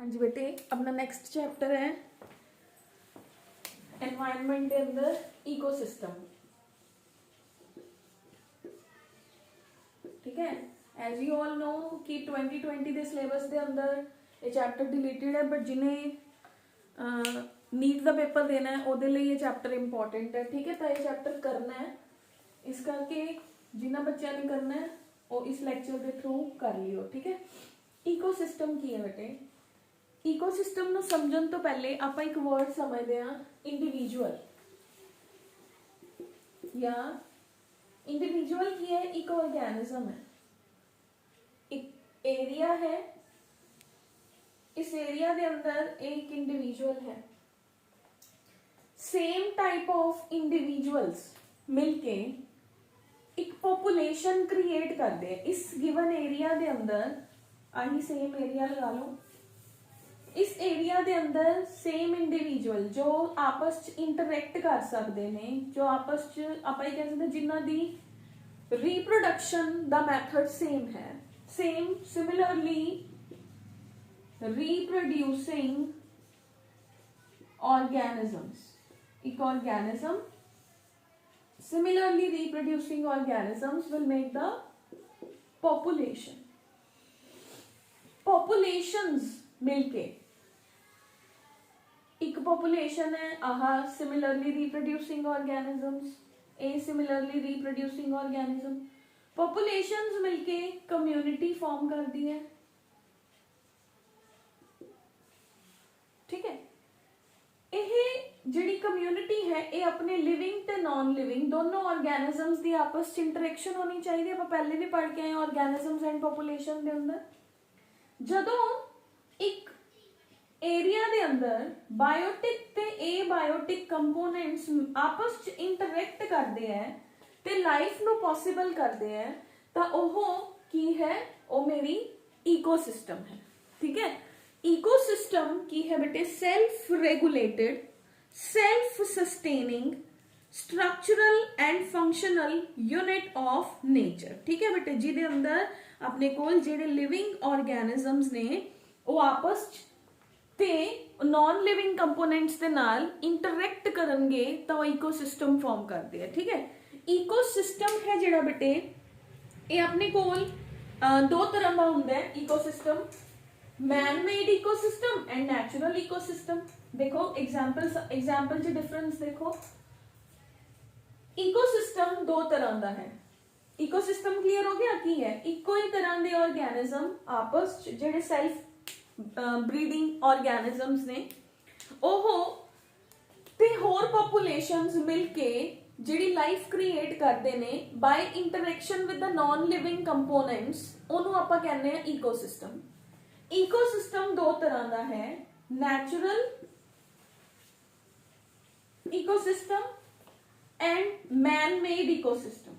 हाँ जी बेटे, अपना नेक्स्ट चैप्टर है एनवायरनमेंट के अंदर इकोसिस्टम। ठीक है, एज यू ऑल नो कि 2020 के सिलेबस के अंदर ये चैप्टर डिलीटेड है, बट जिन्हें नीट का पेपर देना है वो ये चैप्टर इंपॉर्टेंट है। ठीक है, तो ये चैप्टर करना है, इस करके जिन्होंने बच्चों ने करना है वो इस लैक्चर के थ्रू कर लियो। ठीक है, इकोसिस्टम की है बेटे। इकोसिस्टम ਨੂੰ ਸਮਝਣ ਤੋਂ ਪਹਿਲੇ ਆਪਾਂ ਇੱਕ ਵਰਡ ਸਮਝਦੇ ਹਾਂ इंडिविजुअल। या इंडिविजुअल की है, एक ऑर्गेनिज्म है, एक एरिया है, इस एरिया के अंदर एक इंडिविजुअल है। सेम टाइप ऑफ इंडिविजुअल्स मिलके एक पॉपुलेशन क्रिएट करते हैं इस गिवन एरिया के अंदर। आही सेम एरिया लगा लो, इस एरिया के अंदर सेम इंडिविजुअल जो आपस च इंटरैक्ट कर सकते हैं, जो आपस च आप कह सकते जिन्हों की रीप्रोडक्शन का मैथड सेम है, सेम सिमिलरली रीप्रोड्यूसिंग ऑर्गेनिजम्स। एक organism similarly reproducing organisms will make the population. Populations मिलके एक पॉपुलेशन है, आहा similarly reproducing organisms, a similarly reproducing organism. Populations मिलके कम्युनिटी फॉर्म कर दी है। ठीक है, यह जिहड़ी कम्युनिटी है ये अपने लिविंग ते नॉन लिविंग दोनों ऑर्गेनिजम्स की आपस च इंटरैक्शन होनी चाहिए। आप पहले भी पढ़ के आए ऑर्गेनिजम्स एंड पॉपुलेशन के अंदर। जदों एक एरिया दे अंदर बायोटिक ते एबायोटिक कंपोनेंट्स आपस च इंटरैक्ट करते हैं ते लाइफ नु पॉसिबल करते हैं, तो ओह की है, ओ मेरी इकोसिस्टम है। ठीक है, इकोसिस्टम की है बेटे self regulated, self sustaining, structural and functional unit of nature. ठीक है बेटे, जिहदे अंदर अपने कोल जिहड़े लिविंग ऑर्गेनिजम्स ने वो आपस च ते नॉन लिविंग कंपोनेंट्स के नाल इंटरैक्ट करनगे तो इकोसिस्टम फॉर्म करते हैं। ठीक है, इकोसिस्टम है जिहड़ा बेटे ये अपने कोल दो तरह का हुंदा है ecosystem, man made ecosystem and natural ecosystem. देखो एग्जांपल च डिफरेंस देखो। इकोसिस्टम दो तरह का है। इकोसिस्टम क्लियर हो गया की है, इको ही तरह के ऑर्गेनिज्म आपस च जिहड़े सेल्फ ब्रीडिंग ऑर्गेनिजम्स ने ओह ते होर पॉपुलेशंस मिलके जिहड़ी लाइफ क्रिएट करते ने by interaction with the non living components, ओनू आपां कहने हैं इकोसिस्टम। इकोसिस्टम दो तरह का है, natural ecosystem and man made ecosystem.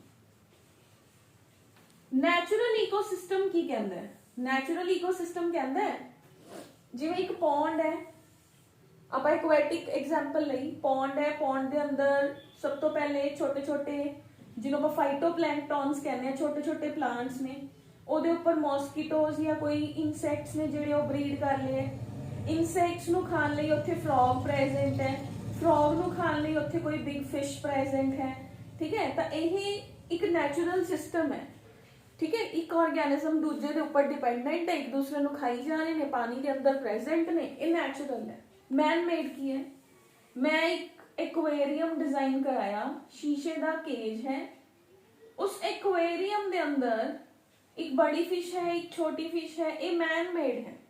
Natural ecosystem की कहंदा है, नैचुरल इकोसिस्टम कहंदा है जिवें एक पॉन्ड है, आप एक्वेटिक एग्जाम्पल लई पॉन्ड है, पॉन्ड के अंदर सब तो पहले छोटे छोटे जिन्हों आप फाइटोप्लैंकटॉन्स कहने हैं, छोटे छोटे प्लांट्स ने, ਉਹਦੇ ਉੱਪਰ ਮੌਸਕੀਟੋਜ਼ ਜਾਂ ਕੋਈ ਇਨਸੈਕਟਸ ਨੇ ਜਿਹੜੇ ਉਹ ਬਰੀਡ ਕਰ ਲਏ। ਇਨਸੈਕਟਸ ਨੂੰ ਖਾਣ ਲਈ ਉੱਥੇ ਫਰੌਗ ਪ੍ਰੈਜ਼ੈਂਟ ਹੈ, ਫਰੌਗ ਨੂੰ ਖਾਣ ਲਈ ਉੱਥੇ ਕੋਈ ਬਿਗ ਫਿਸ਼ ਪ੍ਰੈਜ਼ੈਂਟ ਹੈ। ਠੀਕ ਹੈ, ਤਾਂ ਇਹ ਇੱਕ ਨੈਚੁਰਲ ਸਿਸਟਮ ਹੈ। ठीक है, एक ऑर्गेनिज्म दूजे के ऊपर डिपेंडेंट है, एक दूसरे को खाई जा रहे हैं, पानी के अंदर प्रेजेंट ने, ये नैचुरल है। मैन मेड की है, मैं एक एक्वेरियम डिजाइन कराया, शीशे का केज है, उस एक्वेरियम के अंदर एक बड़ी फिश है, एक छोटी फिश है, ये मैन मेड है।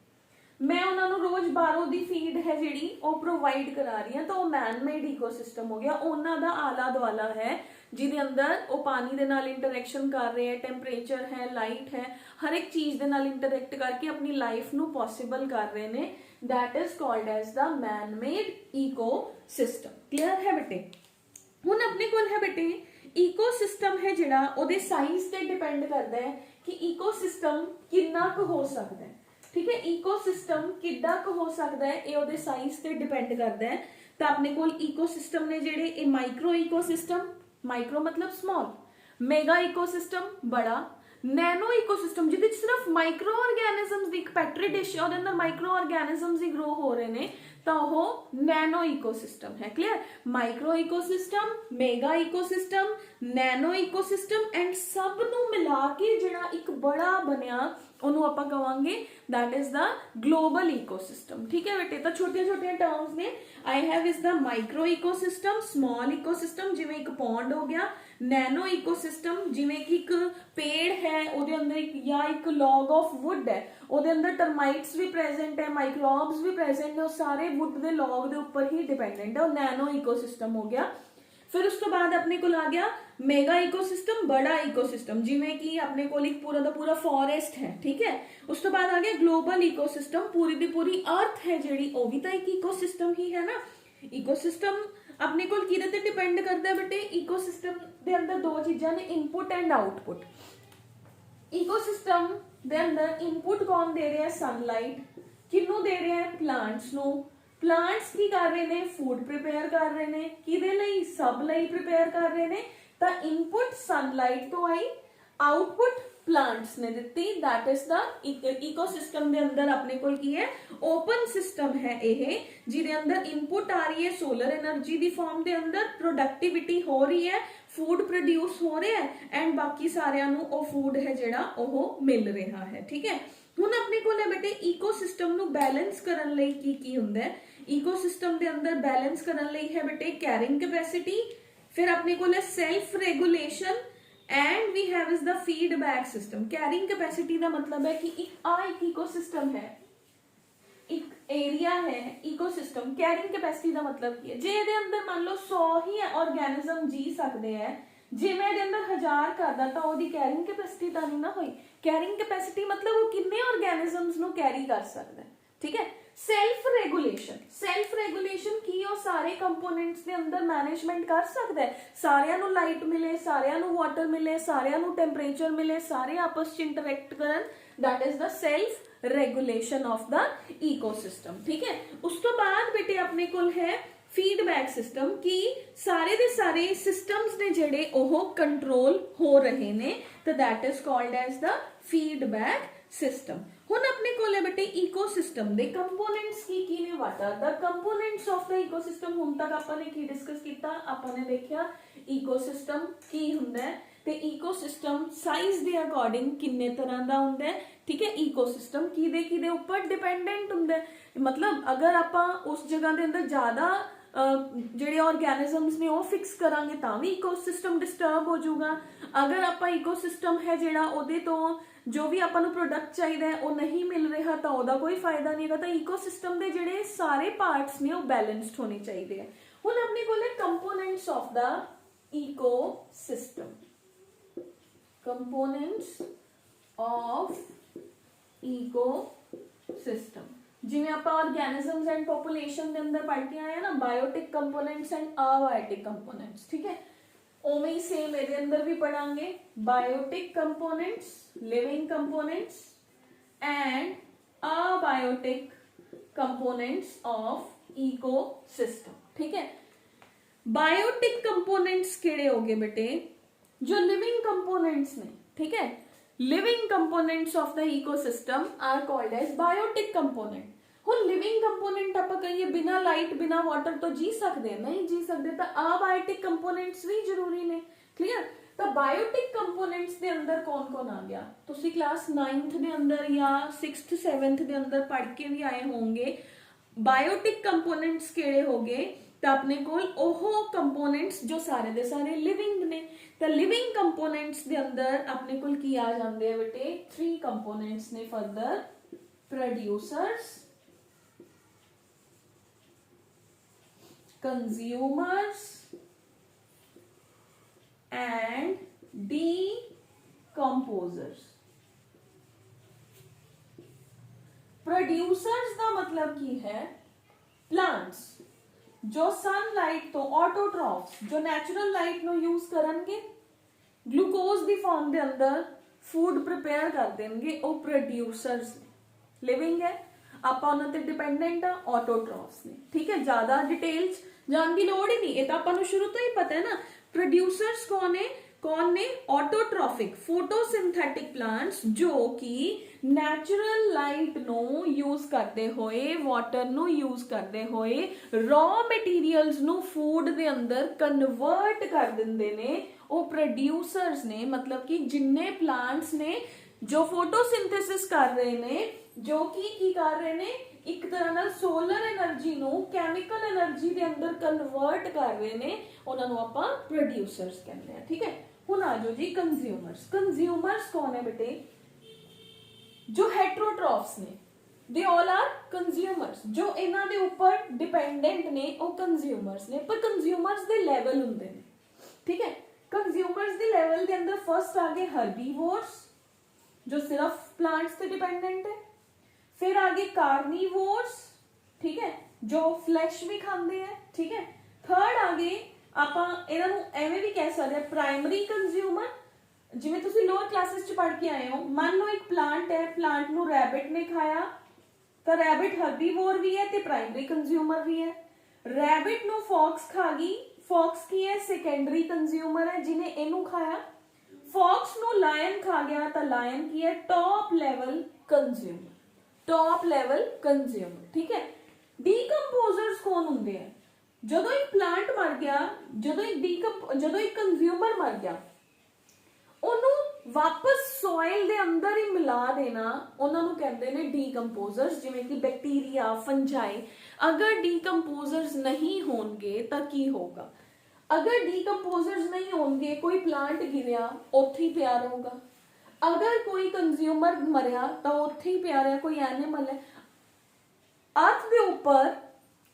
मैं उन्होंने रोज बाहरों की फीड है जी प्रोवाइड करा रही हूँ, तो वो मैन मेड इकोसिस्टम हो गया। उन्होंने आला दुआला है जिहदे अंदर वो पानी दे नाल इंटरैक्शन कर रहे हैं, टेंपरेचर है, लाइट है, हर एक चीज दे नाल इंटरैक्ट करके अपनी लाइफ नू पॉसिबल कर रहे हैं। That is called as the man made ecosystem. Clear है बेटे? हुण अपने कोल है बेटे इकोसिस्टम है जिहड़ा ओहदे साइज ते डिपेंड करता है कि इकोसिस्टम कितना क हो सकता है। ठीक है, इकोसिस्टम कितना क हो सकता है ये ओहदे साइज ते डिपेंड करता है। तो अपने कोल इकोसिस्टम ने जिहड़े ये माइक्रो इकोसिस्टम, माइक्रो मतलब स्मॉल, मेगा इकोसिस्टम बड़ा, ਨੈਨੋ ਇਕੋਸਿਸਟਮ ਜਿਹਦੇ ਚ ਸਿਰਫ ਮਾਈਕਰੋ ਆਰਗੈਨਿਜ਼ਮਸ ਦੀ ਇੱਕ ਪੈਟਰੀ ਡਿਸ਼ ਉਹਦੇ ਅੰਦਰ ਮਾਈਕਰੋ ਆਰਗੈਨਿਜ਼ਮਸ ਹੀ ਗਰੋ ਹੋ ਰਹੇ ਨੇ ਤਾਂ ਉਹ ਨੈਨੋ ਇਕੋਸਿਸਟਮ ਹੈ। Clear? Micro ecosystem, mega ecosystem, nano ecosystem and ਸਭ ਨੂੰ ਮਿਲਾ ਕੇ ਜਿਹੜਾ ਇੱਕ ਬੜਾ ਬਣਿਆ ਉਹਨੂੰ ਆਪਾਂ ਕਹਾਂਗੇ that is the global ecosystem। ਠੀਕ ਹੈ ਬੇਟੇ? ਤਾਂ ਛੋਟੀਆਂ ਛੋਟੀਆਂ ਟਰਮਸ ਨੇ। I have is the micro ecosystem, small ecosystem ਜਿਵੇਂ ਇੱਕ ਪੌਂਡ ਹੋ ਗਿਆ, ਨੈਨੋ ਇਕੋਸਿਸਟਮ ਜਿਵੇਂ ਕਿ ਇੱਕ ਪੇੜ ਹੈ ਉਹਦੇ ਅੰਦਰ ਇੱਕ ਜਾਂ ਇੱਕ ਲੌਗ ਆਫ ਵੁੱਡ ਹੈ ਉਹਦੇ ਅੰਦਰ ਟਰਮਾਈਟਸ ਵੀ ਪ੍ਰੈਜ਼ੈਂਟ ਹੈ, ਮਾਈਕਰੋਬਸ ਵੀ ਪ੍ਰੈਜ਼ੈਂਟ ਨੇ, ਉਹ ਸਾਰੇ ਵੁੱਡ ਦੇ ਲੌਗ ਦੇ ਉੱਪਰ ਹੀ ਡਿਪੈਂਡੈਂਟ ਹੈ, ਉਹ ਨੈਨੋ ਇਕੋਸਿਸਟਮ ਹੋ ਗਿਆ। फिर उस तो बाद अपने को आ गया मेगा इकोसिस्टम, बड़ा इकोसिस्टम जिमें कि अपने को एक पूरा का पूरा फॉरेस्ट है। ठीक है? उस तो बाद आ गया ग्लोबल इकोसिस्टम, पूरी दी पूरी अर्थ है जेडी वो भी तो एक इकोसिस्टम ही है ना। इकोसिस्टम अपने को किहदे ते डिपेंड करता है बेटे? इकोसिस्टम दे अंदर दो चीज़ां ने, इनपुट एंड आउटपुट। इकोसिस्टम दे अंदर इनपुट कौन दे रहा है? सनलाइट। किनू दे रहा है? प्लांट्स नू। प्लांट्स की कर रहे ने? फूड प्रिपेयर कर रहे ने, किदे लई? सब लई प्रिपेयर कर रहे ने। तो इनपुट सनलाइट तो आई, आउटपुट प्लांट्स ने दिती, दैट इज द इकोसिस्टम दे अंदर अपने कोल की है? ओपन सिस्टम है यह, जिहदे अंदर इनपुट आ रही है सोलर एनर्जी दी फॉर्म दे अंदर, प्रोडक्टिविटी हो रही है, फूड प्रोड्यूस हो रहा है एंड बाकी सारियां नू ओ फूड है जिहड़ा ओह मिल रहा है। ठीक है? हुण अपने कोल है बेटे इकोसिस्टम नू बैलेंस करन लई की हुंदा है? इकोसिस्टम दे अंदर बैलेंस करन लई है बेटे कैरिंग कैपेसिटी, फिर अपने को self regulation and we have is the feedback system. Carrying capacity का मतलब है कि एक इकोसिस्टम है, एक एरिया है इकोसिस्टम। कैरिंग कैपेसिटी का मतलब की है? जे इहदे अंदर मान लो 100 ही ऑर्गेनिज्म जी सकते हैं, जे मैं इहदे अंदर 1000 करदा तां ओहदी कैरिंग कैपेसिटी तां नहीं ना होई। कैरिंग कैपेसिटी मतलब वो किन्ने ऑर्गेनिजम्स नू कैरी कर सकदा है। ठीक है? सेल्फ रेगुलेशन, सेल्फ रेगुलेशन की वो सारे कंपोनेंट्स के अंदर मैनेजमेंट कर सकता है, सारियां नू लाइट मिले, सारियां नू वाटर मिले, सारियां नू टेंपरेचर मिले, सारे आपस च इंटरैक्ट करन, that is the self regulation of the ecosystem. ठीक है? उस तो बाद बेटे अपने कोल है फीडबैक सिस्टम की सारे दे सारे सिस्टम्स ने जेड़े ओह कंट्रोल हो रहे ने, तो that is called as the feedback system. हुण अपने कोल है बेटे इकोसिस्टम दे कंपोनेंट्स की ने? What are the components of the ecosystem? हुण तक आपां ने की डिस्कस किया? आपां ने देखिया इकोसिस्टम की हुंदा है ते इकोसिस्टम साइज दे अकॉर्डिंग किन्ने तरह दा हुंदा है। ठीक है? इकोसिस्टम किदे ऊपर डिपेंडेंट हुंदा है, मतलब अगर आपां उस जगह दे अंदर ज्यादा ਜਿਹੜੇ ऑर्गेनिजम्स ने वो फिक्स करांगे तां भी इकोसिस्टम डिस्टर्ब हो जाऊगा। अगर आपां इकोसिस्टम है जिहड़ा ओहदे तो जो भी आपां नूं प्रोडक्ट चाहिए है वो नहीं मिल रहा तो ओहदा कोई फायदा नहीं है। तो इकोसिस्टम के जिहड़े सारे पार्ट्स ने वो बैलेंस्ड होने चाहिए है। हुण अपने कोल components of the ecosystem, components of ecosystem जिवें आपां ऑर्गेनिजम्स एंड पॉपुलेशन के अंदर पढ़ के आए ना, biotic components and abiotic components. ठीक है? ओवें ही सेम ਇਹਦੇ अंदर भी पढ़ांगे biotic components, living components and abiotic components of ecosystem. ठीक है? बायोटिक कंपोनेंट्स केड़े हो गए बेटे? जो लिविंग कंपोनेंट्स ने। ठीक है? Living components of the ecosystem are called as biotic component. हुण लिविंग कंपोनेंट आपां कहिए बिना लाइट बिना वाटर तो जी सकते हैं? नहीं जी सकते, तो अबायोटिक कंपोनेंट्स भी जरूरी ने। क्लियर? तो बायोटिक कंपोनेंट्स के अंदर कौन कौन आ गया? तुसी क्लास 9th के अंदर या 6th 7th के अंदर पढ़ के भी आए होंगे। बायोटिक कंपोनेंट्स केड़े हो गए? तो अपने कोल ओहो कंपोनेंट्स जो सारे दे सारे लिविंग ने। तो लिविंग कंपोनेंट्स के अंदर अपने कोल की आ जाते हैं बेटे? 3 कंपोनेंट्स ने further, producers, consumers and decomposers. Producers का मतलब की है प्लांट्स जो सनलाइट तो ऑटोट्रॉफ्स जो नैचुरल लाइट नो यूज करनगे, ग्लूकोज की फॉर्म के अंदर फूड प्रिपेयर कर देंगे, वो प्रोड्यूसर्स ने। लिविंग है, आप उन्हां ते डिपेंडेंट आ, ऑटोट्रॉफ्स ने। ठीक है? ज्यादा डिटेल्स जान की लोड़ ही नहीं, ये तो आपां नूं शुरू तो ही पता है ना। प्रोड्यूसर्स कौन है? कौन ने? ऑटोट्रॉफिक फोटोसिंथेटिक प्लांट्स जो कि नैचुरल लाइट ਨੂੰ यूज करते होए वाटर ਨੂੰ यूज करते होए रॉ मटीरियल्स ਨੂੰ फूड ਦੇ ਅੰਦਰ ਕਨਵਰਟ ਕਰ ਦਿੰਦੇ ਨੇ ਉਹ ਪ੍ਰੋਡਿਊਸਰਸ ਨੇ मतलब कि जिन्ने प्लांट्स ने जो फोटोसिंथेसिस कर रहे ने जो कि की कर रहे ने एक तरह ਨਾਲ सोलर एनर्जी ਨੂੰ ਕੈਮੀਕਲ એનર્ਜੀ ਦੇ ਅੰਦਰ ਕਨਵਰਟ ਕਰ ਰਹੇ ਨੇ ਉਹਨਾਂ ਨੂੰ ਆਪਾਂ ਪ੍ਰੋਡਿਊਸਰਸ ਕਹਿੰਦੇ ਆ ਠੀਕ ਹੈ ਹੁਣ ਆ ਜਾਓ ਜੀ ਕੰਜ਼ਿਊਮਰਸ ਕੌਣ ਹੈ ਬੇਟੇ ਜੋ ਹੈਟਰੋਟ੍ਰॉफ्स ਨੇ ਦੇ ਆਲ ਆਰ ਕੰਜ਼ਿਊਮਰਸ ਜੋ ਇਹਨਾਂ ਦੇ ਉੱਪਰ ਡਿਪੈਂਡੈਂਟ ਨੇ ਉਹ ਕੰਜ਼ਿਊਮਰਸ ਨੇ ਪਰ ਕੰਜ਼ਿਊਮਰਸ ਦੇ ਲੈਵਲ ਹੁੰਦੇ ਨੇ ਠੀਕ ਹੈ ਕੰਜ਼ਿਊਮਰਸ ਦੇ ਲੈਵਲ ਦੇ ਅੰਦਰ ਫਰਸਟ ਆ ਗਏ ਹਰਬੀਵੋਰਸ जो सिर्फ प्लांट्स पे डिपेंडेंट है फिर आगे कार्निवोर्स ठीक है जो फ्लैश भी खाते हैं ठीक है थर्ड आगे ਆਪਾਂ ਇਹਨਾਂ ਨੂੰ ਐਵੇਂ ਵੀ ਕਹਿ ਸਕਦੇ ਆ ਪ੍ਰਾਇਮਰੀ ਕੰਜ਼ਿਊਮਰ ਜਿਵੇਂ ਤੁਸੀਂ ਲੋਅਰ ਕਲਾਸਿਸ ਚ ਪੜ੍ਹ ਕੇ ਆਏ ਹੋ ਮੰਨ ਲਓ ਇੱਕ ਪਲਾਂਟ ਹੈ ਪਲਾਂਟ ਨੂੰ ਰੈਬਿਟ ਨੇ ਖਾਇਆ ਤਾਂ ਰੈਬਿਟ ਹਰਬੀਵੋਰ ਵੀ ਹੈ ਤੇ ਪ੍ਰਾਇਮਰੀ ਕੰਜ਼ਿਊਮਰ ਵੀ ਹੈ ਰੈਬਿਟ ਨੂੰ ਫੌਕਸ ਖਾ ਗਈ ਫੌਕਸ ਕੀ ਹੈ ਸੈਕੰਡਰੀ ਕੰਜ਼ਿਊਮਰ ਹੈ ਜਿਹਨੇ ਇਹਨੂੰ ਖਾਇਆ फॉक्स नो लायन खा गया तो लायन की है टॉप लेवल कंज्यूमर ठीक है डीकंपोजर्स कौन होंगे हैं ਜਦੋਂ ਇੱਕ ਪਲਾਂਟ ਮਰ ਗਿਆ ਜਦੋਂ ਇੱਕ ਕੰਜ਼ਿਊਮਰ ਮਰ ਗਿਆ ਉਹਨੂੰ ਵਾਪਸ ਸੋਇਲ ਦੇ ਅੰਦਰ ਹੀ ਮਿਲਾ ਦੇਣਾ ਉਹਨਾਂ ਨੂੰ ਕਹਿੰਦੇ ਨੇ ਡੀਕੰਪੋਜ਼ਰਸ ਜਿਵੇਂ ਕਿ ਬੈਕਟੀਰੀਆ ਫੰਜਾਈ ਅਗਰ ਡੀਕੰਪੋਜ਼ਰਸ ਨਹੀਂ ਹੋਣਗੇ ਤਾਂ ਕੀ ਹੋਗਾ अगर डीकंपोजर्स नहीं होंगे कोई प्लांट गिरया उत्थे ही पिया रहूगा अगर कोई कंज्यूमर मरिया तो उत्थे ही पिया रहा कोई एनिमल है अर्थ दे ऊपर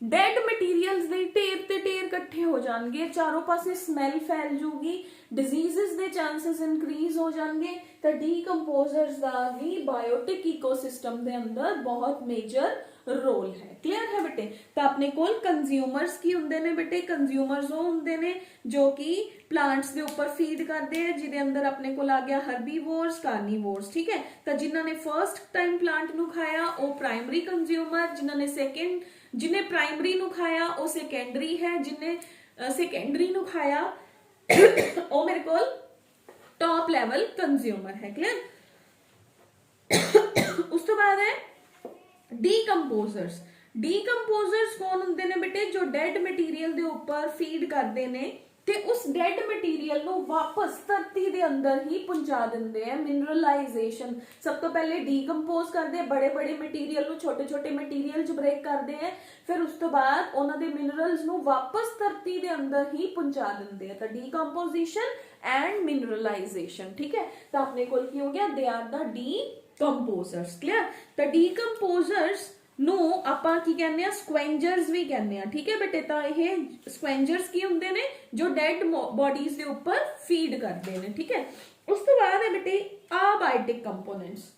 डेड मटीरियल्स दे ढेर ते ढेर इकट्ठे हो जाएंगे चारों पासे स्मैल फैल जूगी डिजीजेस दे चांसेस इंक्रीज हो जाएंगे तो डीकंपोजर्स दा भी बायोटिक इकोसिस्टम दे अंदर बहुत मेजर रोल है क्लियर है बेटे तो अपने कोल कंज्यूमर्स की हुंदे ने बेटे कंज्यूमर्स वो हुंदे ने जो कि प्लांट्स दे ऊपर फीड करते हैं जिदे अंदर अपने कोल आ गया हर्बीवोर्स कार्निवोर्स ठीक है तो जिन्हां ने फर्स्ट टाइम प्लांट नु खाया वो प्राइमरी कंज्यूमर जिन्हां ने सेकंड जिन्हें प्राइमरी नु खाया वो सेकेंडरी है जिन्हें सेकेंडरी नु खाया वो मेरे कोल टॉप लेवल कंज्यूमर है क्लियर उस तो बाद है डीकंपोजर्स कौन ਹੁੰਦੇ ਨੇ ਬੇਟੇ ਜੋ ਡੈਡ ਮਟੀਰੀਅਲ ਦੇ ਉੱਪਰ ਫੀਡ ਕਰਦੇ ਨੇ ਤੇ ਉਸ ਡੈਡ ਮਟੀਰੀਅਲ ਨੂੰ ਵਾਪਸ ਧਰਤੀ ਦੇ ਅੰਦਰ ਹੀ ਪਹੁੰਚਾ ਦਿੰਦੇ ਆ ਮਿਨਰਲਾਈਜੇਸ਼ਨ ਸਭ ਤੋਂ ਪਹਿਲੇ ਡੀਕੰਪੋਜ਼ ਕਰਦੇ ਬੜੇ ਬੜੇ ਮਟੀਰੀਅਲ ਨੂੰ ਛੋਟੇ ਛੋਟੇ ਮਟੀਰੀਅਲ ਚ ਬ੍ਰੇਕ ਕਰਦੇ ਆ ਫਿਰ ਉਸ ਤੋਂ ਬਾਅਦ ਉਹਨਾਂ ਦੇ ਮਿਨਰਲਸ ਨੂੰ ਵਾਪਸ ਧਰਤੀ ਦੇ ਅੰਦਰ ਹੀ ਪਹੁੰਚਾ ਦਿੰਦੇ ਆ ਤਾਂ ਡੀਕੰਪੋਜੀਸ਼ਨ ਐਂਡ ਮਿਨਰਲਾਈਜੇਸ਼ਨ ਠੀਕ ਹੈ ਤਾਂ ਆਪਣੇ ਕੋਲ ਕੀ ਹੋ ਗਿਆ ਦੇ ਆਰ ਦਾ ਡੀਕੰਪੋਜ਼ਰਸ ਕਲੀਅਰ ਤਾਂ ਡੀਕੰਪੋਜ਼ਰਸ ਨੂੰ ਆਪਾਂ ਕੀ ਕਹਿੰਦੇ ਆ ਸਕੁਐਂਜਰਸ ਵੀ ਕਹਿੰਦੇ ਆ ਠੀਕ ਹੈ ਬੇਟੇ ਤਾਂ ਇਹ ਸਕੁਐਂਜਰਸ ਕੀ ਹੁੰਦੇ ਨੇ ਜੋ ਡੈਡ ਬੋਡੀਜ਼ ਦੇ ਉੱਪਰ ਫੀਡ ਕਰਦੇ ਨੇ ਠੀਕ ਹੈ ਉਸ ਤੋਂ ਬਾਅਦ ਹੈ ਬੇਟੇ ਅਬਾਇਟਿਕ ਕੰਪੋਨੈਂਟਸ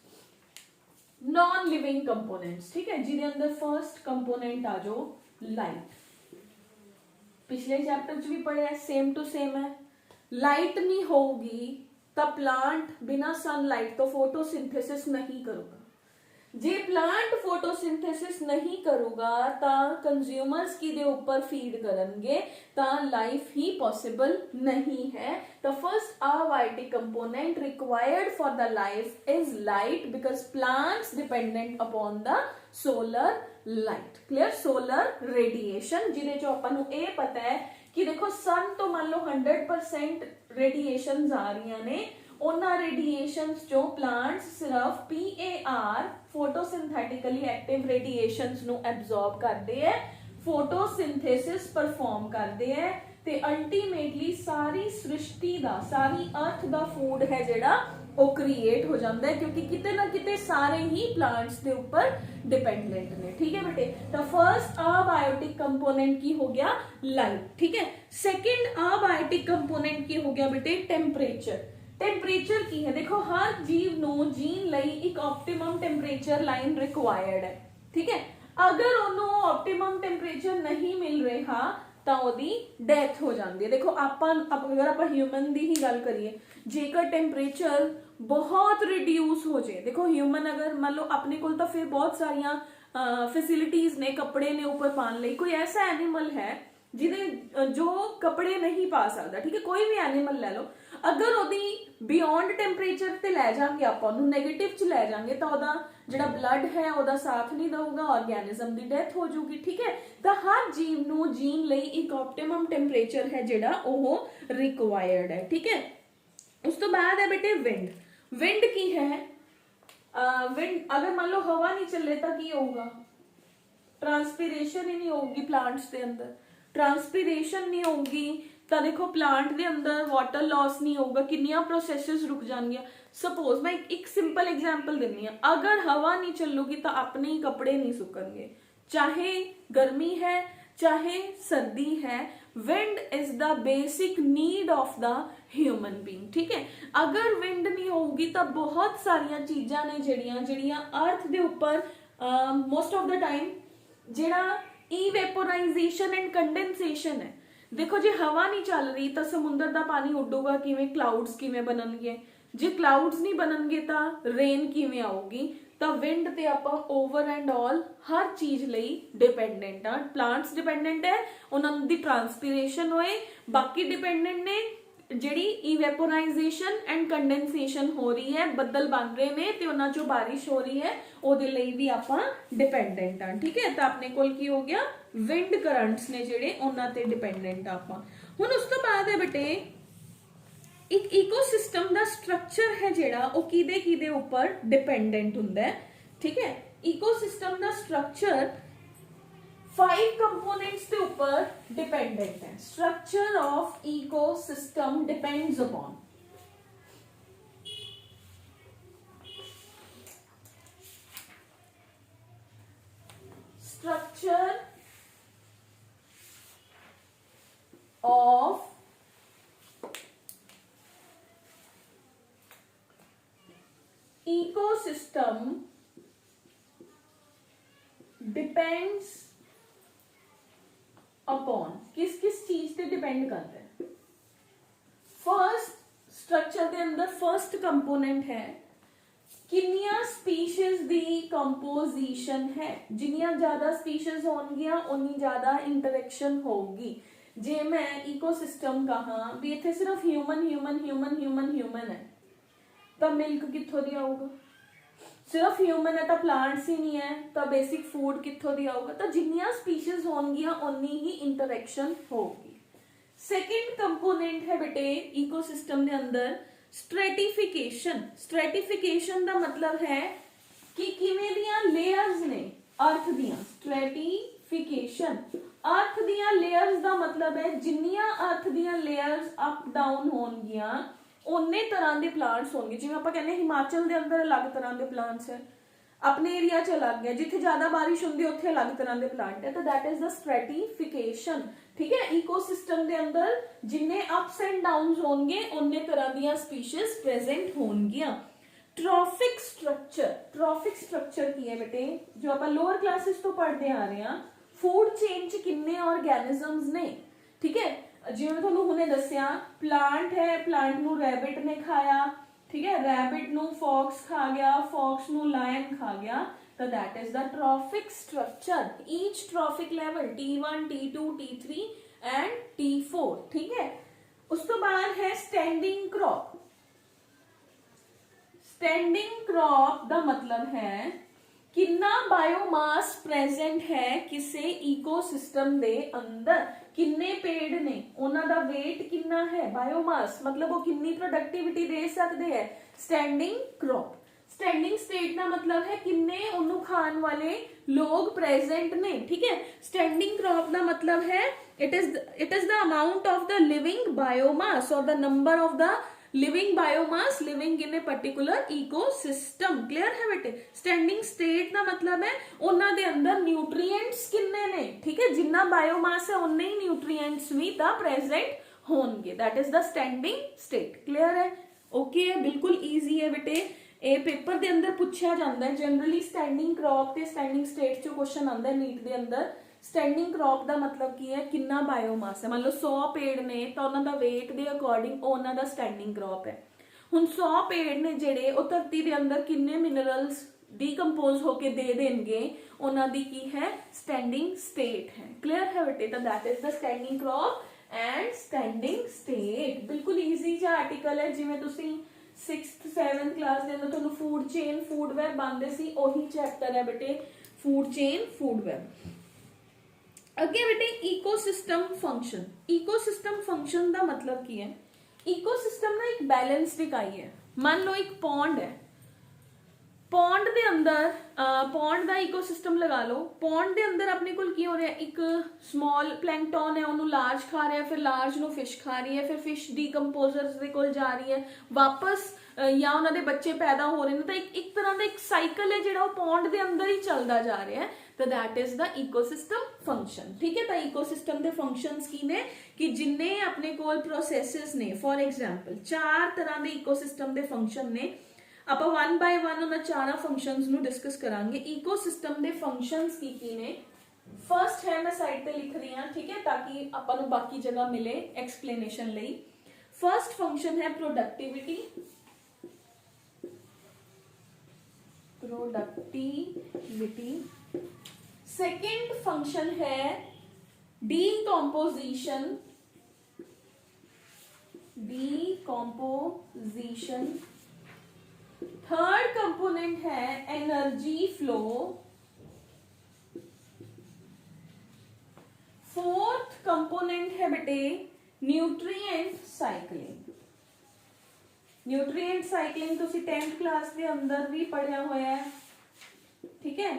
नॉन लिविंग कंपोनेंट्स ठीक है जिसके अंदर फर्स्ट कंपोनेंट आ जाओ लाइट पिछले चैप्टर च भी पढ़िया सेम टू सेम है लाइट नहीं होगी तो प्लांट बिना सनलाइट तो फोटोसिंथेसिस नहीं करूगा जे प्लांट फोटोसिंथेसिस नहीं करूगा तो कंज्यूमर्स की दे ऊपर फीड करेंगे तो लाइफ ही पॉसिबल नहीं है तो first abiotic component required for the life is light because plants dependent upon the solar light clear solar radiation जिहदे चों आपां नूं इह पता है कि देखो सन तो मान लो 100% रेडिएशंस आ रही ने उन्हां रेडिएशंस चों प्लांट्स सिर्फ PAR फोटोसिंथेटिकली एक्टिव रेडिएशंस नू एब्जॉर्ब करते हैं फोटोसिंथेसिस परफॉर्म करते हैं ते अल्टीमेटली सारी सृष्टि दा सारी अर्थ दा फूड है जेड़ा वो क्रिएट हो जाता है क्योंकि किते ना किते सारे ही प्लांट्स के ऊपर डिपेंडेंट ने ठीक है बेटे तो फर्स्ट अबायोटिक कंपोनेंट की हो गया लाइट ठीक है सेकंड अबायोटिक कंपोनेंट की हो गया बेटे टेम्परेचर टेम्परेचर की है देखो हर जीव नो जीन लई एक ऑप्टिमम टेम्परेचर लाइन रिक्वायर्ड है ठीक है अगर उन्होंने ऑप्टिमम टेम्परेचर नहीं मिल रहा ਤਾਂ ਉਹਦੀ ਡੈਥ ਹੋ ਜਾਂਦੀ ਹੈ ਦੇਖੋ ਆਪਾਂ ਅਗਰ ਆਪਾਂ ਹਿਊਮਨ ਦੀ ਹੀ ਗੱਲ ਕਰੀਏ ਜੇਕਰ ਟੈਂਪਰੇਚਰ ਬਹੁਤ ਰਿਡਿਊਸ ਹੋ ਜਾਏ ਦੇਖੋ ਹਿਊਮਨ ਅਗਰ ਮੰਨ ਲਓ ਆਪਣੇ ਕੋਲ ਤਾਂ ਫਿਰ ਬਹੁਤ ਸਾਰੀਆਂ ਫੈਸਿਲਿਟੀਜ਼ ਨੇ ਕੱਪੜੇ ਨੇ ਉੱਪਰ ਪਾਉਣ ਲਈ ਕੋਈ ਐਸਾ ਐਨੀਮਲ ਹੈ ਜਿਹਦੇ ਜੋ ਕੱਪੜੇ ਨਹੀਂ ਪਾ ਸਕਦਾ, ਠੀਕ ਹੈ, ਕੋਈ ਵੀ ਐਨੀਮਲ ਲੈ ਲਓ, ਅਗਰ ਉਹਦੀ ਬਿਯੋਂਡ ਟੈਂਪਰੇਚਰ ਤੇ ਲੈ ਜਾਾਂਗੇ ਆਪਾਂ, ਉਹਨੂੰ ਨੈਗੇਟਿਵ ਚ ਲੈ ਜਾਾਂਗੇ ਤਾਂ ਉਹਦਾ ਜਿਹੜਾ ਬਲੱਡ ਹੈ ਉਹਦਾ ਸਾਥ ਨਹੀਂ ਦਊਗਾ, ਆਰਗੈਨਿਜ਼ਮ ਦੀ ਡੈਥ ਹੋ ਜਾਊਗੀ, ਠੀਕ ਹੈ। ਤਾਂ ਹਰ ਜੀਵ ਨੂੰ ਜੀਣ ਲਈ ਇੱਕ ਆਪਟੀਮਮ ਟੈਂਪਰੇਚਰ ਹੈ ਜਿਹੜਾ ਉਹ ਰਿਕਵਾਇਰਡ ਹੈ, ਠੀਕ ਹੈ। ਉਸ ਤੋਂ ਬਾਅਦ ਹੈ ਬੇਟੇ ਵਿੰਡ। ਵਿੰਡ ਕੀ ਹੈ? ਵਿੰਡ ਅਗਰ ਮੰਨ ਲਓ ਹਵਾ ਨਹੀਂ ਚੱਲੇ ਤਾਂ ਕੀ ਹੋਊਗਾ? ट्रांसपीरेशन ही नहीं होगी प्लांट्स के अंदर, ट्रांसपीरेशन नहीं होगी तो देखो प्लांट के अंदर वाटर लॉस नहीं होगा, कितनी प्रोसैसेस रुक जाएंगे। सपोज मैं एक सिंपल एग्जांपल देनी है, अगर हवा नहीं चलूगी तो अपने ही कपड़े नहीं सुखेंगे, चाहे गर्मी है चाहे सर्दी है। Wind is the basic need of the human being, ठीक है। अगर विंड नहीं होगी तो बहुत सारिया चीज़ां ने जड़ियां अर्थ के उपर मोस्ट ऑफ द टाइम ਜਿਹੜਾ ਇਵੈਪੋਰਾਈजेशन एंड कंडेंसेशन है, देखो जे हवा नहीं चल रही तो समुद्र का पानी उडूगा किवें, क्लाउड्स किवें बननगे, जे क्लाउड्स नहीं बननगे तो रेन किवें आऊगी। तो विंड ते आपां ओवर एंड ऑल हर चीज़ लई डिपेंडेंट आ। प्लांट्स डिपेंडेंट है, उन्हां दी ट्रांसपीरेशन होए, बाकी डिपेंडेंट ने ਜਿਹੜੀ ਇਵੈਪੋਰਾਈजेशन एंड कंडेंसेशन हो रही है, ਬੱਦਲ बन रहे ने ਤੇ ਉਹਨਾਂ ਚੋਂ ਬਾਰਿਸ਼ ਹੋ ਰਹੀ ਹੈ, ਉਹਦੇ ਲਈ ਵੀ ਆਪਾਂ ਡਿਪੈਂਡੈਂਟ ਆ, ਠੀਕ ਹੈ। ਤਾਂ ਆਪਣੇ ਕੋਲ ਕੀ ਹੋ ਗਿਆ? ਵਿੰਡ ਕਰੰਟਸ ਨੇ ਜਿਹੜੇ ਉਹਨਾਂ ਤੇ ਡਿਪੈਂਡੈਂਟ ਆ ਆਪਾਂ। ਹੁਣ ਉਸ ਤੋਂ ਬਾਅਦ ਹੈ ਬੇਟੇ ਇੱਕ ਇਕੋਸਿਸਟਮ ਦਾ ਸਟਰਕਚਰ ਹੈ ਜਿਹੜਾ ਉਹ ਕਿਹਦੇ ਉੱਪਰ ਡਿਪੈਂਡੈਂਟ ਹੁੰਦਾ ਹੈ, ਠੀਕ ਹੈ। ਇਕੋਸਿਸਟਮ ਦਾ ਸਟਰਕਚਰ 5 कंपोनेंट्स के ऊपर डिपेंडेंट है। Structure of ecosystem depends upon structure of ecosystem depends upon किस चीज पे डिपेंड करता है? फर्स्ट स्ट्रक्चर के अंदर फर्स्ट कंपोनेंट है किन्नियां स्पीशीज दी कंपोजिशन है। जिन्नियां ज्यादा स्पीशीज होंगियां उन्नी ज्यादा इंटरेक्शन होगी। जे मैं इकोसिस्टम कहा भी इत्थे सिर्फ human human human human human है तो मिल्क कित्थों दी आऊगा? सिर्फ ह्यूमन है तो प्लांट्स ही नहीं है तो बेसिक फूड कित्थों दी आऊगा? तो जिन्नियां स्पीशीज होंगियां उन्नी ही इंटरेक्शन होगी। सेकंड कंपोनेंट है बेटे इकोसिस्टम के अंदर स्ट्रेटिफिकेशन। स्ट्रेटिफिकेशन का मतलब है कि किवें दियां लेयर्स ने अर्थ दियां। स्ट्रेटिफिकेशन अर्थ दियां लेयर्स का मतलब है जिन्नियां अर्थ दियां लेयर्स अप डाउन होणगियां उन्ने तरह के प्लांट्स होंगे। जिवें आपां कहने हिमाचल के अंदर अलग तरह के प्लांट्स है, अपने एरिया च अलग है, जिथे ज्यादा बारिश होंदी उत्थे अलग तरह के प्लांट है। तो दैट इज द स्ट्रेटिफिकेशन, ठीक है। इकोसिस्टम के अंदर जिन्ने अप्स एंड डाउन्स होंगे उन्ने तरह दी स्पीशीज प्रेजेंट होंगियां। ट्रॉफिक स्ट्रक्चर, ट्रॉफिक स्ट्रक्चर की है बेटे जो आप लोअर क्लासेस तो पढ़ते आ रहे हैं। फूड चेन च किन्ने ऑर्गेनिजम्स ने, ठीक है। जिवें मैं तुहानूं हुणे दस्सिया प्लांट है, प्लांट नूं रैबिट ने खाया, ठीक है, रैबिट नूं फॉक्स खा गया, फॉक्स नूं लायन खा गया। तो that is the trophic structure. Each trophic level T1 T2 T3 and T4, ठीक है। उस तो बाद है स्टैंडिंग क्रॉप। स्टैंडिंग क्रॉप का मतलब है कितना बायोमास प्रेजेंट है किसी इकोसिस्टम दे अंदर, किन्ने पेड़ ने, उन्हां दा वेट कितना है, बायोमास मतलब वो कितनी प्रोडक्टिविटी दे सकते हैं। Standing crop. स्टैंडिंग स्टेट का मतलब है किन्ने उन्नू खान वाले लोग प्रेजेंट ने, ठीक है। स्टैंडिंग क्रॉप का मतलब है it is the amount of the living biomass और the number of the living biomass living in a particular ecosystem. Clear है बेटे। स्टैंडिंग स्टेट का मतलब है उन्हां दे अंदर न्यूट्रिएंट्स किन्ने ने, ठीक है, जिन्ना बायोमास है उन्ने ही न्यूट्रिएंट्स भी ता प्रेजेंट होंगे। That is the standing state. Clear है? ओके है, बिल्कुल ईजी है बेटे। ये पेपर के अंदर पूछा जाता है जनरली स्टैंडिंग क्रॉप ते स्टैंडिंग स्टेट चो क्वेश्चन आता है नीट के अंदर। स्टैंडिंग क्रॉप का मतलब की है कितना बायोमास है। मान लो 100 पेड़ ने तो उन्हों का वेट के अकॉर्डिंग उन्हों का स्टैंडिंग क्रॉप है। हुण 100 पेड़ ने जेडे वो धरती के अंदर किन्ने मिनरल्स ਡੀਕੰਪੋਜ਼ होके दे देंगे ਉਹਨਾਂ ਦੀ ਕੀ ਹੈ स्टैंडिंग स्टेट है। क्लियर है बेटे? तो that is the standing crop and standing state. बिल्कुल ईजी जिहा आर्टिकल है, जिवें तुसीं 6th 7th क्लास ਦੇ ਅੰਦਰ ਤੁਹਾਨੂੰ फूड चेन फूड वैब आंदे सी, ਉਹੀ चैप्टर है बेटे फूड चेन फूड वैब। अगे बेटे इकोसिस्टम फंक्शन। इकोसिस्टम फंक्शन का मतलब की है? इकोसिस्टम ना एक बैलेंस्ड इकाई है। मान लो एक पॉन्ड है, पॉन्ड दे अंदर पॉन्ड का इकोसिस्टम लगा लो। पॉन्ड दे अंदर अपने कोल की हो रहा है, एक स्मॉल प्लैंकटन है उन्होंने लार्ज खा रहा है, फिर लार्ज नु फिश खा रही है, फिर फिश डीकंपोजर्स दे कोल जा रही है वापस, या उन्होंने बच्चे पैदा हो रहे हैं। तो एक तरह का एक साइकिल है जो पॉन्ड के अंदर ही चलता जा रहा है। तो that is the ecosystem function. ठीक है? तो इकोसिस्टम के फंक्शंस की ने कि जिन्ने अपने कोल प्रोसैसेस ने, फॉर एग्जाम्पल 4 तरह के इकोसिस्टम के फंक्शन ने। ਆਪਾਂ 1 बाय 1 ਉਹਨਾਂ ਚਾਰਾਂ ਫੰਕਸ਼ਨਸ ਨੂੰ ਡਿਸਕਸ ਕਰਾਂਗੇ। ਇਕੋਸਿਸਟਮ ਦੇ ਫੰਕਸ਼ਨਸ ਕੀ ਨੇ? ਫਰਸਟ ਹੈ, ਮੈਂ ਸਾਈਡ ਤੇ ਲਿਖ ਰਹੀ ਹਾਂ, ਠੀਕ ਹੈ, ਤਾਂ ਕਿ ਆਪਾਂ ਨੂੰ ਬਾਕੀ ਜਗ੍ਹਾ ਮਿਲੇ ਐਕਸਪਲੇਨੇਸ਼ਨ ਲਈ। ਫਰਸਟ ਫੰਕਸ਼ਨ ਹੈ ਪ੍ਰੋਡਕਟਿਵਿਟੀ, प्रोडक्टिविटी। सेकंड फंक्शन है डीकॉम्पोजिशन, डीकॉम्पोजिशन। थर्ड कंपोनेंट है एनर्जी फ्लो। फोर्थ कंपोनेंट है बेटे न्यूट्रिएंट साइक्लिंग। न्यूट्रिएंट साइक्लिंग तुसी 10th क्लास के अंदर भी पढ़िया होया है, ठीक है?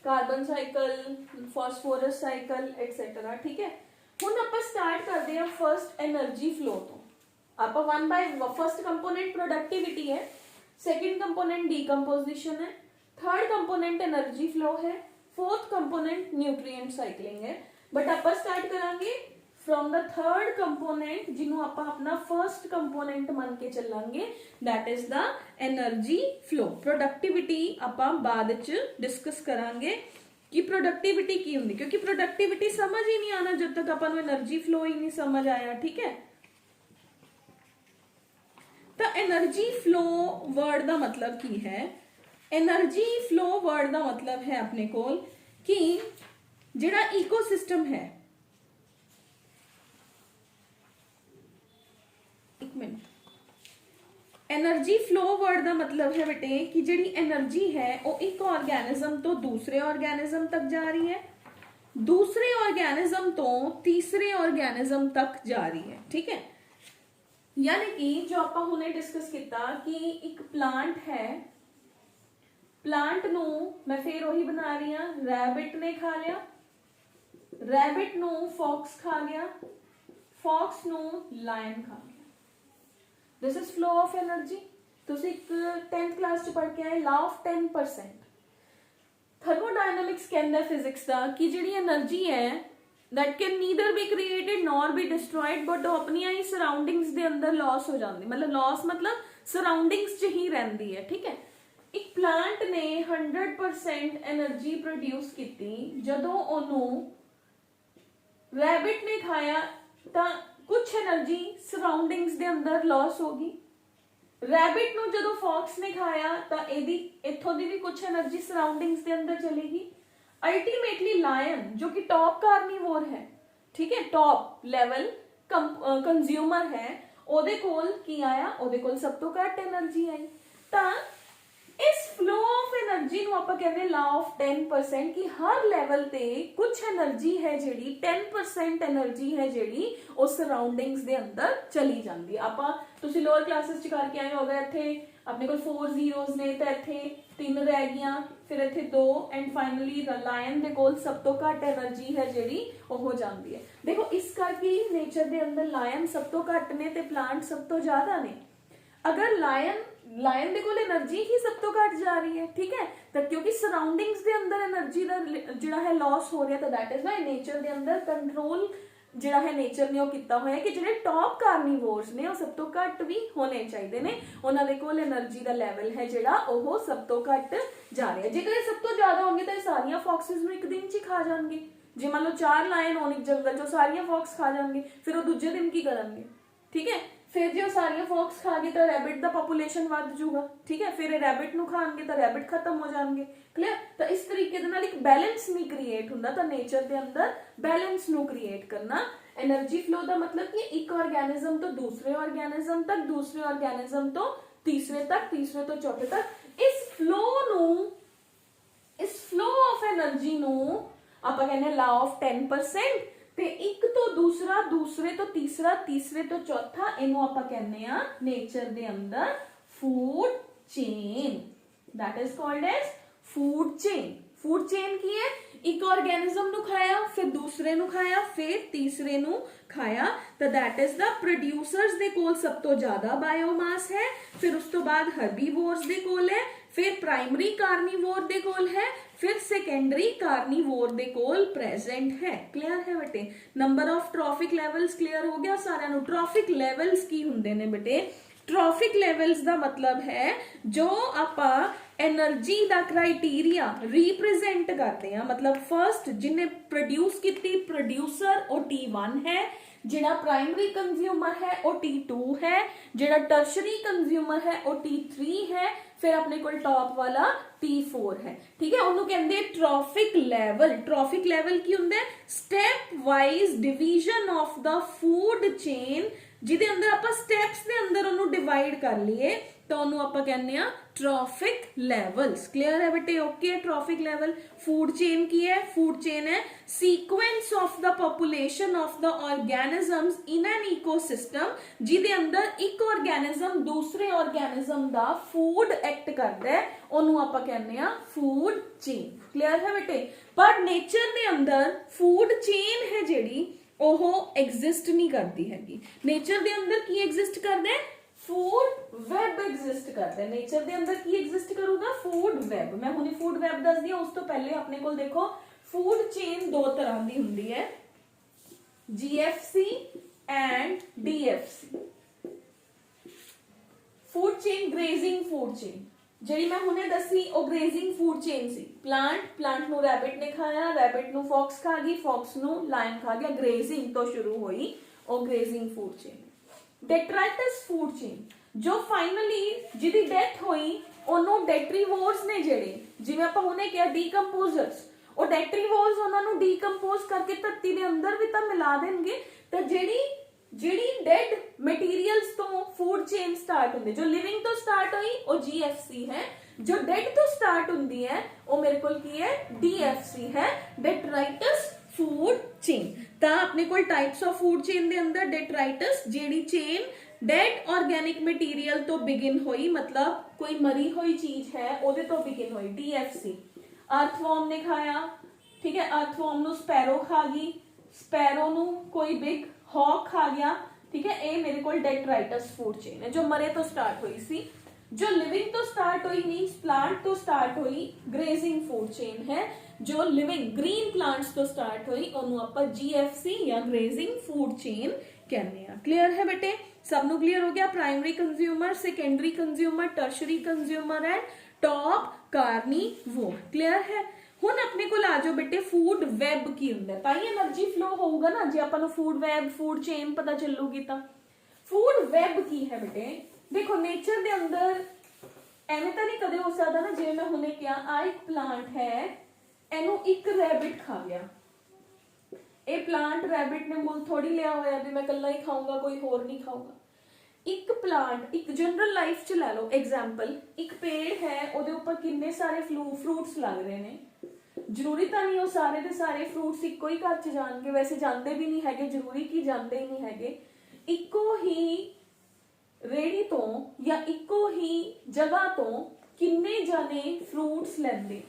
Carbon cycle, phosphorus cycle etcetera, ठीक है? हुण आपां स्टार्ट करते हैं फर्स्ट एनर्जी फ्लो तो। आपां 1 बाय फर्स्ट कंपोनेंट प्रोडक्टिविटी है, सेकंड कंपोनेंट डीकंपोजिशन है, थर्ड कंपोनेंट एनर्जी फ्लो है, फोर्थ कंपोनेंट न्यूट्रिएंट साइक्लिंग है। बट आपां स्टार्ट करांगे फ्रॉम द थर्ड कंपोनेंट जिन्हों आपां अपना फर्स्ट कंपोनेंट मान के चलांगे, that is the energy flow. Productivity आपां बाद च डिस्कस करांगे कि प्रोडक्टिविटी की हुंदी, क्योंकि प्रोडक्टिविटी समझ ही नहीं आना जब तक आपां नूं एनर्जी फ्लो ही नहीं समझ आया, ठीक है? तो एनर्जी फ्लो वर्ड का मतलब की है? एनर्जी फ्लो वर्ड का मतलब है अपने कोल कि जिहड़ा इकोसिस्टम है, एक मिनट, एनर्जी फ्लो वर्ड का मतलब है बेटे कि जिहड़ी एनर्जी है वो एक ऑर्गेनिज्म तो दूसरे ऑर्गेनिज्म तक जा रही है, दूसरे ऑर्गेनिज्म तो तीसरे ऑर्गेनिज्म तक जा रही है, ठीक है? यानी कि जो आप हुणे डिस्कस किया कि एक प्लांट है, प्लांट नू मैं फिर वही बना रही हूं, रैबिट ने खा लिया, रैबिट नू फॉक्स खा गया, फॉक्स नू लायन खा गया। This is flow of energy. तुसी 10th क्लास च पढ़ के आए लॉ ऑफ 10%। थर्मोडायनामिक्स कहंदा फिजिक्स दा कि जिहड़ी एनर्जी है that can neither be created nor be destroyed, but वो अपनी ही सराउंडिंग्स दे अंदर लॉस हो जाती, मतलब लॉस मतलब सराउंडिंग्स च ही रहती है, ठीक है? एक प्लांट ने 100% एनर्जी प्रोड्यूस की जदों ओनू रैबिट ने खाया तो कुछ एनर्जी सराउंडिंग्स दे अंदर लॉस होगी। रैबिट नू जदों फॉक्स ने खाया तो एदी इथों दी भी कुछ एनर्जी सराउंडिंग्स दे अंदर चलेगी। अल्टीमेटली लायन जो कि टॉप कार्निवोर है, ठीक है, टॉप लेवल कंज्यूमर है, ओदे कोल की आया, ओदे कोल सब तो घट एनर्जी आई। तो इस फ्लो ऑफ एनर्जी नू आपां कहंदे लॉ ऑफ 10% कि हर लेवल ते कुछ एनर्जी है जिहड़ी 10% एनर्जी है जिहड़ी उस सराउंडिंग्स दे अंदर चली जांदी। आपां तुसी लोअर क्लासेस च करके आए होगे, इत्थे अपने कोल 4 जीरोस ने तो इत्थे 3 रह गईयां, फिर इत्थे 2 एंड फाइनली लायन दे कोल सब तो घट एनर्जी है जिहड़ी ओ हो जांदी है। देखो इस करके नेचर दे अंदर लायन सब तो घट ने ते प्लांट सब तो ज्यादा ने। अगर लायन दे कोल एनर्जी ही सब तो घट जा रही है, ठीक है, तो क्योंकि सराउंडिंग्स दे अंदर एनर्जी दा जिहड़ा है लॉस हो रहा है, तो दैट इज वाई नेचर दे अंदर कंट्रोल जिहड़ा है नेचर ने वो कीता होया कि जिहड़े टॉप कार्निवोर्स ने वो सब तो घट भी होने चाहिए ने, उन्हां दे कोल एनर्जी दा लेवल है जिहड़ा ओह सब तो घट जा रहा है। जेकर सब तो ज्यादा होंगे तो सारियां फॉक्सेस नूं एक दिन च खा जाणगे। जे मान लो 4 लायन होने जंगल चो सारियां फॉक्स खा जाएंगे, फिर वो दूजे दिन की करेंगे, ठीक है? फिर जो सारिया फॉक्स खा गए तो रैबिट का पॉपुलेशन वध जूगा, ठीक है। फिर रैबिट नूं खाणगे तो रैबिट खत्म हो जाएंगे, क्लियर। तो इस तरीके दे नाल एक बैलेंस नहीं क्रिएट हुंदा। तो नेचर के अंदर बैलेंस नूं क्रिएट करना। एनर्जी फ्लो का मतलब कि एक ऑर्गेनिज्म तो दूसरे ऑर्गेनिज्म तक, दूसरे ऑर्गेनिज्म तो तीसरे तक, तीसरे तो चौथे तक। इस फ्लो ऑफ एनर्जी नूं आपां कहने लॉ ऑफ 10%। ते एक तो दूसरा, दूसरे तो तीसरा, तीसरे तो चौथा, इनू आपां कहने आ नेचर दे अंदर food chain. That is called as food chain. Food chain की है, एक ऑर्गेनिज्म नु खाया, फिर दूसरे नु खाया, फिर तीसरे नु खाया। तो दैट इज द प्रोड्यूसर्स दे कोल सब तो ज्यादा बायोमास है, फिर उस तो बाद हर्बीवोर्स दे कोल है, फिर प्राइमरी कार्निवोर दे कोल है, फिर सेकेंडरी कार्निवोर दे कोल प्रेजेंट है। क्लियर है बेटे। Number of trophic levels clear हो गया सारिਆਂ ਨੂੰ। ट्रॉफिक लेवल्स की ਹੁੰਦੇ ਨੇ बेटे? ट्रॉफिक लेवल्स ਦਾ मतलब है जो ਆਪਾਂ एनर्जी का क्राइटेरिया रिप्रेजेंट करते हैं। मतलब फर्स्ट जिन्हें प्रोड्यूस की प्रोड्यूसर वो T1 है, जिहड़ा प्राइमरी कंज्यूमर है वो T2 है, जिहड़ा टर्शरी कंज्यूमर है वो T3 है, फिर अपने को टॉप वाला T4 है, ठीक है। उन्होंने कहते हैं ट्रॉफिक लेवल। ट्रॉफिक लेवल की होंगे step wise division of the food chain, जिहदे अंदर आप स्टेप्स दे अंदर उन्होंने डिवाइड कर लिए तो उन्होंने आप कहने आ ट्रॉफिक लेवल्स। क्लियर है बेटे? Okay. Trophic level food chain की है? फूड चेन है sequence of the population of the organisms in an ecosystem, जिहदे अंदर एक ऑर्गेनिज्म दूसरे ऑर्गेनिज्म दा फूड एक्ट करदा है, उन्होंने आप कहने आ फूड चेन। क्लियर है बेटे? पर नेचर दे अंदर फूड चेन है जिहड़ी ओह एग्जिस्ट नहीं करती हैगी। नेचर दे अंदर की एग्जिस्ट करदा है? फूड वेब एग्जिस्ट करता है। नेचर दे अंदर की एग्जिस्ट करूगा? Food web. मैं हुणे फूड वेब दस दिया, उस तो पहले अपने को देखो फूड चेन दो तरह की हुंदी है, GFC and DFC। Food chain grazing food chain ਜਿਹੜੀ मैं हुणे दसी ਉਹ ग्रेजिंग फूड चेन सी। प्लांट ਨੂੰ रैबिट ने खाया, रैबिट ਨੂੰ फॉक्स खा गई, फॉक्स ਨੂੰ लायन खा गया, ग्रेजिंग तो शुरू हुई और grazing food chain. Detritus food chain जो फाइनली जिहदी डेथ हुई ਉਹਨੂੰ डेट्रीवोर्स ने ਜਿਹੜੇ ਜਿਵੇਂ ਆਪਾਂ ਹੁਣੇ ਕਿਹਾ ਡੀਕੰਪੋਜ਼ਰਸ, ਉਹ डेट्रीवोर्स ਉਹਨਾਂ ਨੂੰ ਡੀਕੰਪੋਜ਼ ਕਰਕੇ ਧਰਤੀ ਦੇ ਅੰਦਰ ਵੀ ਤਾਂ ਮਿਲਾ ਦੇਣਗੇ। ਤਾਂ ਜਿਹੜੀ डेड मटीरियल्स तो फूड चेन स्टार्ट होंगे, जो लिविंग तो स्टार्ट हुई वो GFC है, जो डेड तो स्टार्ट होंगी है वो मेरे को की है DFC है, डेट्राइटस फूड चेन। तो अपने को टाइप्स ऑफ फूड चेन दे अंदर detritus JD chain dead organic material तो बिगिन हुई, मतलब कोई मरी हुई चीज है ओदे तो बिगिन हुई, DFC। अर्थवॉर्म ने खाया, ठीक है, अर्थवॉर्म नु स्पैरो खा गई, स्पैरो नु कोई बिग हॉक खा गया, ठीक है। ये मेरे को डेट्राइटस फूड चेन है जो मरे तो स्टार्ट हुई सी। जो लिविंग तो स्टार्ट हुई नहीं, प्लांट तो स्टार्ट हुई, ग्रेजिंग फूड चेन है। जो लिविंग ग्रीन प्लांट्स तो स्टार्ट हुई उन्होंने आप GFC या ग्रेजिंग फूड चेन कहने हैं। क्लियर है बेटे? सबनों क्लियर हो गया? Primary consumer, secondary consumer, tertiary consumer and top carnivore. Clear है? हुण अपने को आ जाओ बेटे फूड वैब की हुंदा है, ताई एनर्जी फ्लो होगा ना जे आपां नूं फूड वैब फूड चेन पता चलूगी। तो फूड वैब की है बेटे? देखो नेचर दे अंदर एवें तो नहीं कदे हो सकता ना, जिवें मैं हुणे कहा आ एक प्लांट है, एनू एक रैबिट खा गया। ये प्लांट रैबिट ने मुल थोड़ी लिया होया भी मैं कल्ला ही खाऊंगा कोई होर नहीं खाऊंगा। एक प्लांट एक जनरल लाइफ च लै लो एग्जाम्पल, एक पेड़ है ਉਹਦੇ ਉੱਪਰ किन्ने सारे फ्रूट्स लग रहे ने, जरूरी तो नहीं वो सारे दे सारे फ्रूट्स इको ही घर च जाणगे, वैसे जाते भी नहीं है, जरूरी कि जाते ही नहीं है। इको ही रेड़ी तो या इको ही जगह तो किन्ने जाने फ्रूट्स लैंदे,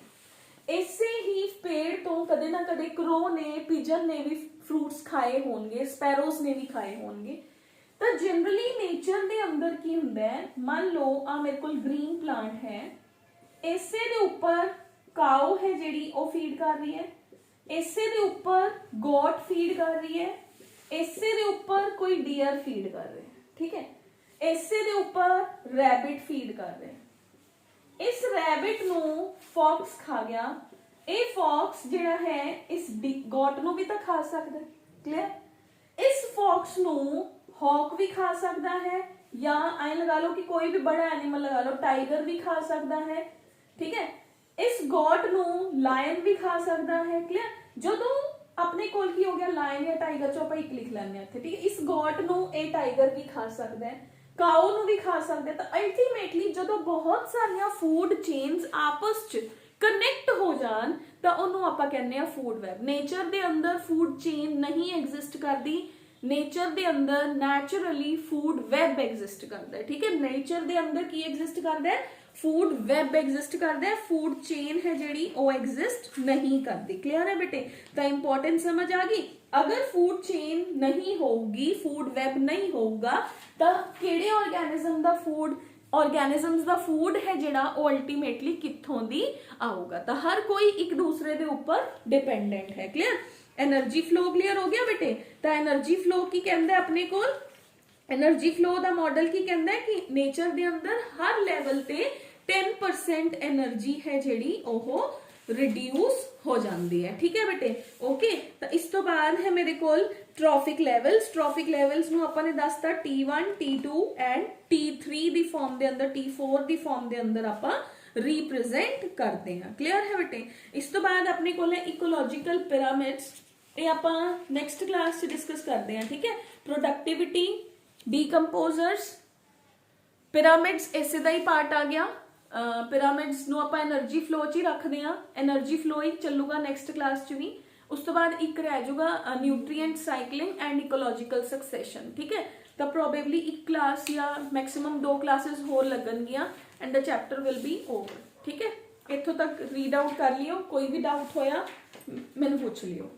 इसे ही पेड़ तो कदे ना कदे क्रो ने पिजन ने भी फ्रूट्स खाए होंगे, स्पैरोस ने भी खाए होंगे। तो जनरली नेचर दे अंदर की हुंदा है, मान लो आ मेरे को ग्रीन प्लांट है, इसे दे ऊपर काऊ है जिहड़ी वो फीड कर रही है, इसे दे ऊपर गोट फीड कर रही है, इसे दे ऊपर कोई डियर फीड कर रहे हैं, ठीक है, इसे दे ऊपर रैबिट फीड कर रहे हैं। इस रैबिट नू फॉक्स खा गया, ये फॉक्स जिहड़ा है इस गोट नू भी तो खा सकदा है। क्लियर? इस फॉक्स नू हॉक भी खा सकता है, या ऐ लगा लो कि कोई भी बड़ा एनिमल लगा लो, टाइगर भी खा सकता है, ठीक है। इस गॉट नू लायन भी खा सकता है, क्लियर। ਜਦੋਂ ਆਪਣੇ ਕੋਲ ਕੀ ਹੋ ਗਿਆ ਲਾਇਨ ਜਾਂ ਟਾਈਗਰ, ਚੋਂ ਆਪਾਂ ਇੱਕ ਲਿਖ ਲੈਂਦੇ ਹਾਂ ਇੱਥੇ, ਠੀਕ ਹੈ। ਇਸ ਗॉट ਨੂੰ ਇਹ ਟਾਈਗਰ ਵੀ ਖਾ ਸਕਦਾ ਹੈ, ਕਾਓ ਨੂੰ ਵੀ ਖਾ ਸਕਦਾ ਹੈ। ਤਾਂ ਅਲਟੀਮੇਟਲੀ ਜਦੋਂ ਬਹੁਤ ਸਾਰੀਆਂ ਫੂਡ ਚੇਨਸ ਆਪਸ ਚ ਕਨੈਕਟ ਹੋ ਜਾਣ ਤਾਂ ਉਹਨੂੰ ਆਪਾਂ ਕਹਿੰਦੇ ਆ ਫੂਡ ਵੈਬ। ਨੇਚਰ ਦੇ ਅੰਦਰ ਫੂਡ ਚੇਨ ਨਹੀਂ ਐਗਜ਼ਿਸਟ ਕਰਦੀ, नेचर दे अंदर नैचुरली फूड वैब एग्जिस्ट करता है, ठीक है। नेचर दे अंदर की एग्जिस्ट करता है, फूड वैब एग्जिस्ट करता है, फूड चेन है जेड़ी वो एग्जिस्ट नहीं करती। क्लियर है बेटे, तो इंपॉर्टेंस समझ आ गई। अगर फूड चेन नहीं होगी, फूड वैब नहीं होगा, तो किहड़े ऑर्गेनिज्म दा फूड ऑर्गेनिजम्स दा फूड है जिहड़ा वो अल्टीमेटली कित्थों दी आऊगा। तो हर कोई एक दूसरे दे ऊपर डिपेंडेंट है। क्लियर। एनर्जी फ्लो क्लियर हो गया बेटे। तो एनर्जी फ्लो की कहंदा अपने कोल, एनर्जी फ्लो दा मॉडल की कहंदा है कि नेचर दे अंदर हर लेवल ते 10% एनर्जी है जिहड़ी ओहो रिड्यूस हो जाती है, ठीक है बेटे। ओके, तो इस तो बाद है मेरे कोल ट्रॉफिक लेवल्स। ट्रॉफिक लेवल्स ਨੂੰ ਆਪਾਂ ਨੇ ਦੱਸਤਾ T1 T2 and T3 the farm ਦੇ ਅੰਦਰ, T4 ਦੀ ਫਾਰਮ ਦੇ ਅੰਦਰ ਆਪਾਂ रिप्रेजेंट करते हैं। क्लियर है बेटे। इस तो बाद अपने को इकोलॉजिकल पिरामिड्स, ये आप नैक्सट क्लास से डिस्कस करते हैं, ठीक है। प्रोडक्टिविटी, डीकंपोजर्स, पिरामिड्स इसे का ही पार्ट आ गया। पिरामिड्स ਨੂੰ ਆਪਾਂ एनर्जी फ्लो च ही रखते हैं, एनर्जी फ्लो ही चलूगा नैक्सट क्लास च भी। उस तो बाद एक रह जाऊगा nutrient cycling and ecological succession, ठीक है। तो प्रोबेबली एक क्लास या मैक्सिमम 2 क्लासेस होर लगनगियां and the chapter will be over, ठीक है। इत्थों तक रीड आउट कर लियो, कोई भी डाउट होया मैनूं पूछ लियो।